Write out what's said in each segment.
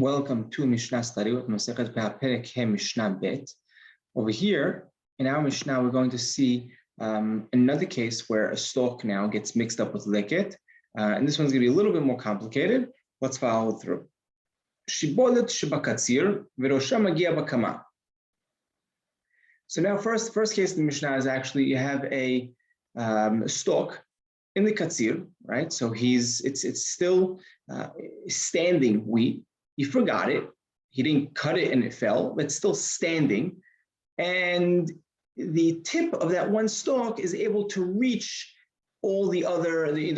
Welcome to Mishna study with Masechet Peah Perek He Mishna Bet. Over here in our Mishnah, we're going to see another case where a stalk now gets mixed up with Leket, and this one's going to be a little bit more complicated. Let's follow through. Shibolet shebakatzir v'rosha magia bakama. So now, first case in the Mishnah is actually you have a stalk in the katzir, right? So it's still standing wheat. He forgot it. He didn't cut it and it fell, but it's still standing. And the tip of that one stalk is able to reach all the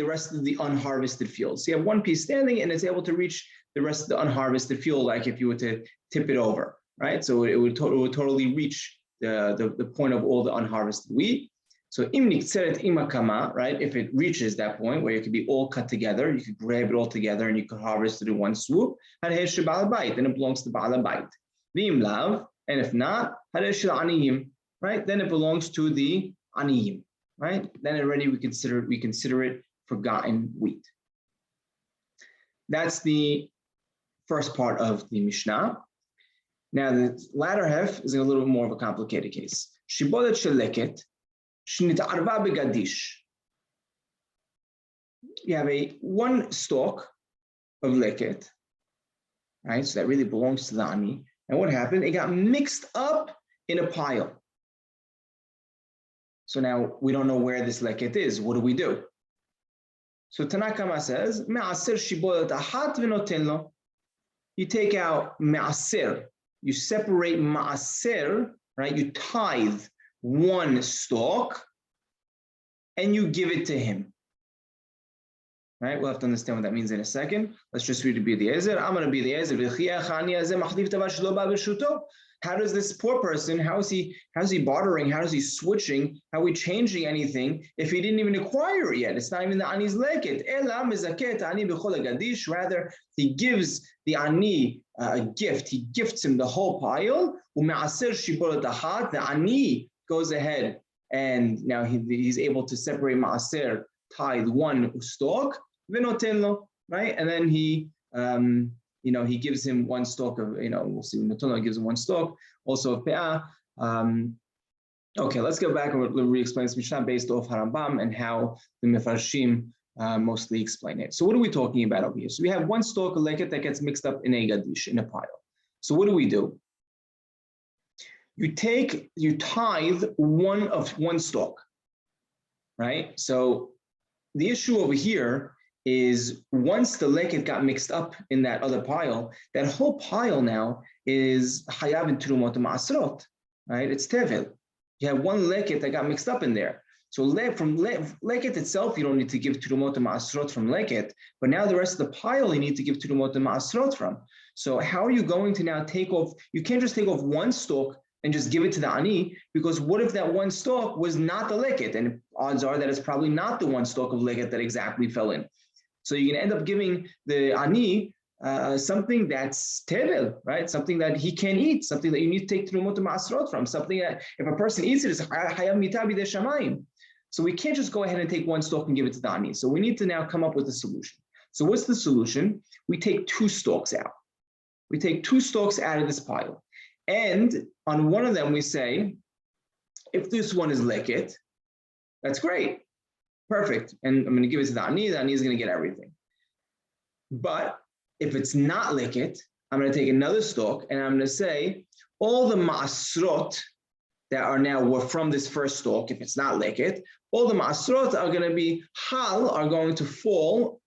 rest of the unharvested fields. So you have one piece standing and it's able to reach the rest of the unharvested field, like if you were to tip it over, right? So it would totally reach the point of all the unharvested wheat. So im niktseret imakama, right? If it reaches that point where it could be all cut together, you could grab it all together and you could harvest it in one swoop, then it belongs to Baal Habayit. V'im lav, and if not, aniyim, right? Then it belongs to the aniyim, right? Then already we consider it forgotten wheat. That's the first part of the Mishnah. Now the latter half is a little bit more of a complicated case. Shibolet sheleket. You have one stalk of leket, right? So that really belongs to the ani. And what happened? It got mixed up in a pile. So now we don't know where this leket is. What do we do? So Tanakama says, "Me'aser shibolet ahat v'noten lo." You take out me'aser. You separate ma'aser, right? You tithe one stalk, and you give it to him. Right? We'll have to understand what that means in a second. Let's just read the Eliezer. I'm going to be Eliezer. How does this poor person, how is he bartering? How is he switching? How are we changing anything if he didn't even acquire it yet? It's not even the ani's leket. Rather, he gives the ani a gift. He gifts him the whole pile. The ani goes ahead and now he's able to separate maaser, tithe one stalk, v'noten, right? And then he gives him one stalk of, we'll see, Noten gives him one stalk, also of Peah. Okay, let's go back and we'll re-explain this Mishnah based off Harambam and how the Mefarshim mostly explain it. So what are we talking about over here? So we have one stalk of leket that gets mixed up in a gadish, in a pile. So what do? You tithe one stalk, right? So the issue over here is once the leket got mixed up in that other pile, that whole pile now is hayav in terumot ma'asrot, right? It's tevel. You have one leket that got mixed up in there. So from leket itself, you don't need to give terumot ma'asrot from leket, but now the rest of the pile you need to give terumot ma'asrot from. So how are you going to now take off? You can't just take off one stalk and just give it to the ani, because what if that one stalk was not the leket? And odds are that it's probably not the one stalk of leket that exactly fell in. So you're going to end up giving the ani something that's tevel, right? Something that he can eat, something that you need to take terumot ma'asrot from, something that if a person eats it, it's hayav mita b'dei shamayim. So we can't just go ahead and take one stalk and give it to the ani. So we need to now come up with a solution. So what's the solution? We take two stalks out. We take two stalks out of this pile. And on one of them, we say, if this one is leket, that's great, perfect. And I'm going to give it to the ani is going to get everything. But if it's not leket, I'm going to take another stalk and I'm going to say, all the ma'asrot that were from this first stalk, if it's not leket, all the ma'asrot are going to be are going to fall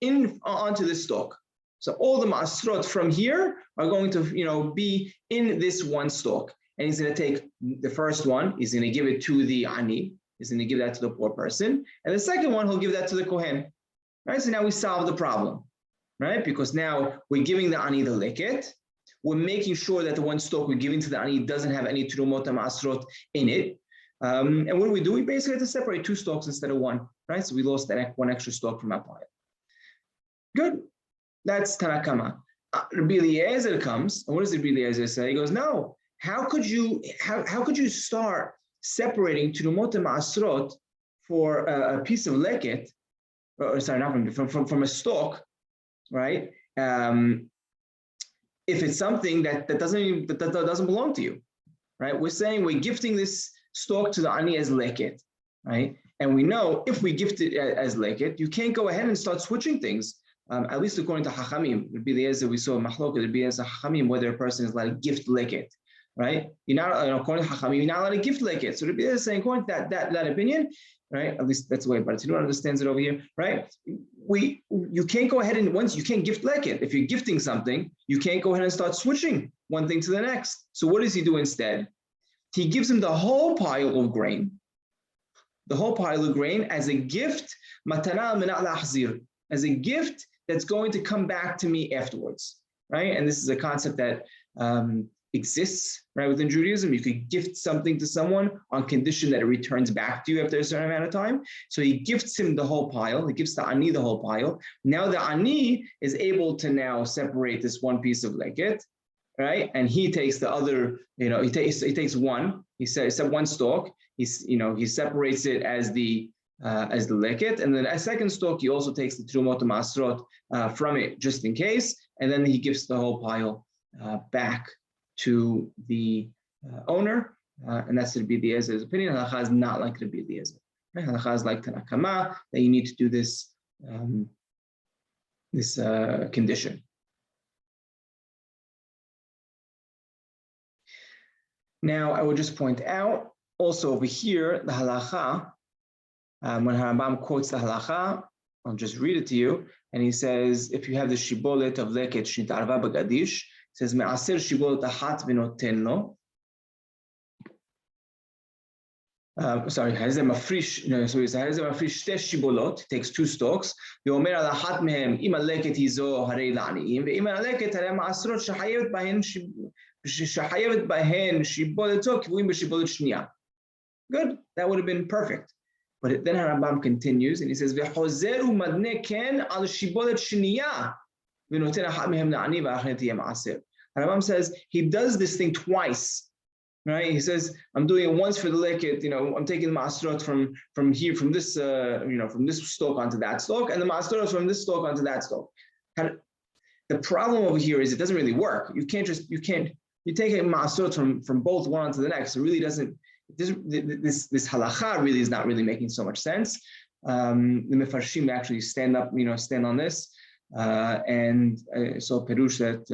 onto this stalk. So all the ma'asrot from here are going to, be in this one stalk. And he's going to take the first one, he's going to give it to the ani, he's going to give that to the poor person. And the second one, he'll give that to the kohen. Right? So now we solve the problem, right? Because now we're giving the ani the leket. We're making sure that the one stalk we're giving to the ani doesn't have any terumot ma'asrot in it. And what do? We basically have to separate two stalks instead of one, right? So we lost that one extra stalk from our pile. Good. That's Tanakama. Rabbi Eliezer comes, and what does Rabbi Eliezer say? He goes, no, how could you start separating terumot ma'asrot for a piece of leket, or sorry, not from a stalk, right? if it's something that doesn't belong to you, right? We're saying we're gifting this stalk to the ani as leket, right? And we know if we gift it as leket, you can't go ahead and start switching things. At least according to Hachamim, it'd be the as that we saw in Mahloket, it'd be as a Hachamim whether a person is allowed to gift leket, right? You're not, according to Hachamim, you're not allowed to gift leket. So it'd be the saying, according to that opinion, right? At least that's the way Bartinu understands it over here, right? You can't go ahead and you can't gift leket. If you're gifting something, you can't go ahead and start switching one thing to the next. So what does he do instead? He gives him the whole pile of grain, as a gift, matana min al-ahzir, as a gift that's going to come back to me afterwards, right? And this is a concept that exists, right, within Judaism. You could gift something to someone on condition that it returns back to you after a certain amount of time. So he gifts him the whole pile. He gives the ani the whole pile. Now the ani is able to now separate this one piece of leket, right? And he takes the other, he takes one. He says one stalk. He separates it as the leket, and then a second stalk he also takes the trumot masrot from it just in case, and then he gives the whole pile back to the owner, and that's to be the Ezra's opinion. Halacha is not like to be the Ezra. Right? Halacha is like Tanakama, that you need to do this condition. Now I would just point out also over here the halacha. When Harambam quotes the halacha, I'll just read it to you. And he says, if you have the shibolet of leket shnitarva b'gadish, it says me'aser shibolet ahat v'noten lo. Sorry, hazeh mafrish. No, so he says hazeh mafrish shte shibolot. Takes two stalks. Ve'omer al ahat mehem im leket hizo harei la'aniim ve'im leket harei ma'asrot shechayevet bahen shiboleto kivuim b'shibolet shniya. Good. That would have been perfect. But then Harambam continues and he says, "V'chozeru madne ken al shibolet shniya v'noten ahat mehem la'ani v'achret yeh ma'aser." Harambam says he does this thing twice, right? He says, "I'm doing it once for the leket. I'm taking the ma'asrot from here, from this stalk onto that stalk, and the ma'asrot from this stalk onto that stalk." The problem over here is it doesn't really work. You take a ma'asrot from both one onto the next. It really doesn't. This halacha really is not really making so much sense. The mefarshim actually stand on this, and so Perush that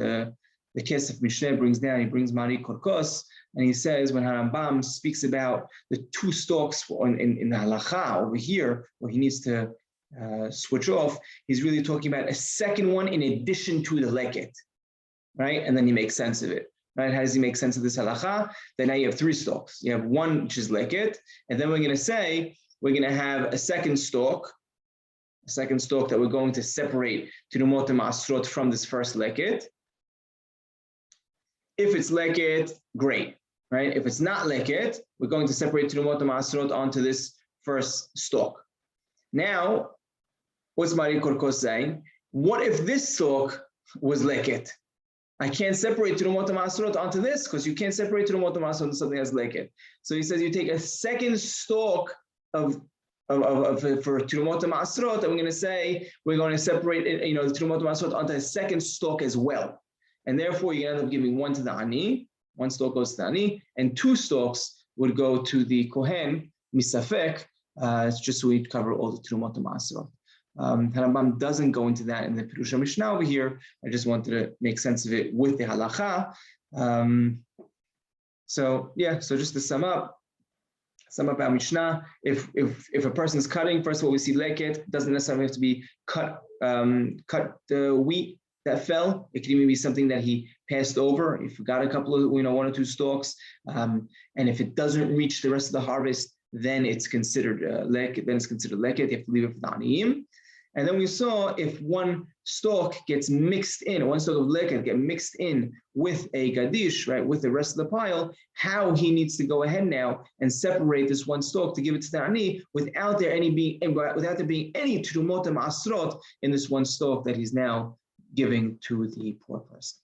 the Kesef Mishna brings down. He brings Mari Korkos, and he says when Harambam speaks about the two stalks in the halacha over here, where he needs to switch off, he's really talking about a second one in addition to the leket, right? And then he makes sense of it. Right? How does he make sense of this halacha? Then now you have three stalks. You have one which is leket, and then we're going to have a second stalk that we're going to separate Tirumot Ma'asrot from this first leket. If it's leket, great, right? If it's not leket, we're going to separate Tirumot Ma'asrot onto this first stalk. Now, what's Mari Korkos saying? What if this stalk was leket? I can't separate Tirumot Ma'asrot onto this because you can't separate Tirumot Ma'asrot onto something that's leket. So he says you take a second stalk for Tirumot Ma'asrot, and we're going to separate the Tirumot Ma'asrot onto a second stalk as well. And therefore you end up giving one to the ani, one stalk goes to the ani, and two stalks would go to the Kohen, Misafek, it's just so we cover all the Tirumot Ma'asrot. Harambam doesn't go into that in the Pirusha Mishnah over here. I just wanted to make sense of it with the halacha. So just to sum up our Mishnah, if a person is cutting, first of all, we see leket, doesn't necessarily have to be cut the wheat that fell. It could even be something that he passed over. If you got a couple of, one or two stalks, and if it doesn't reach the rest of the harvest, then it's considered leket. Then it's considered leket. You have to leave it for the aniyim. And then we saw if one stalk gets mixed in, one stalk of leket get mixed in with a gadish, right, with the rest of the pile, how he needs to go ahead now and separate this one stalk to give it to the ani without there being any trumot ma'asrot in this one stalk that he's now giving to the poor person.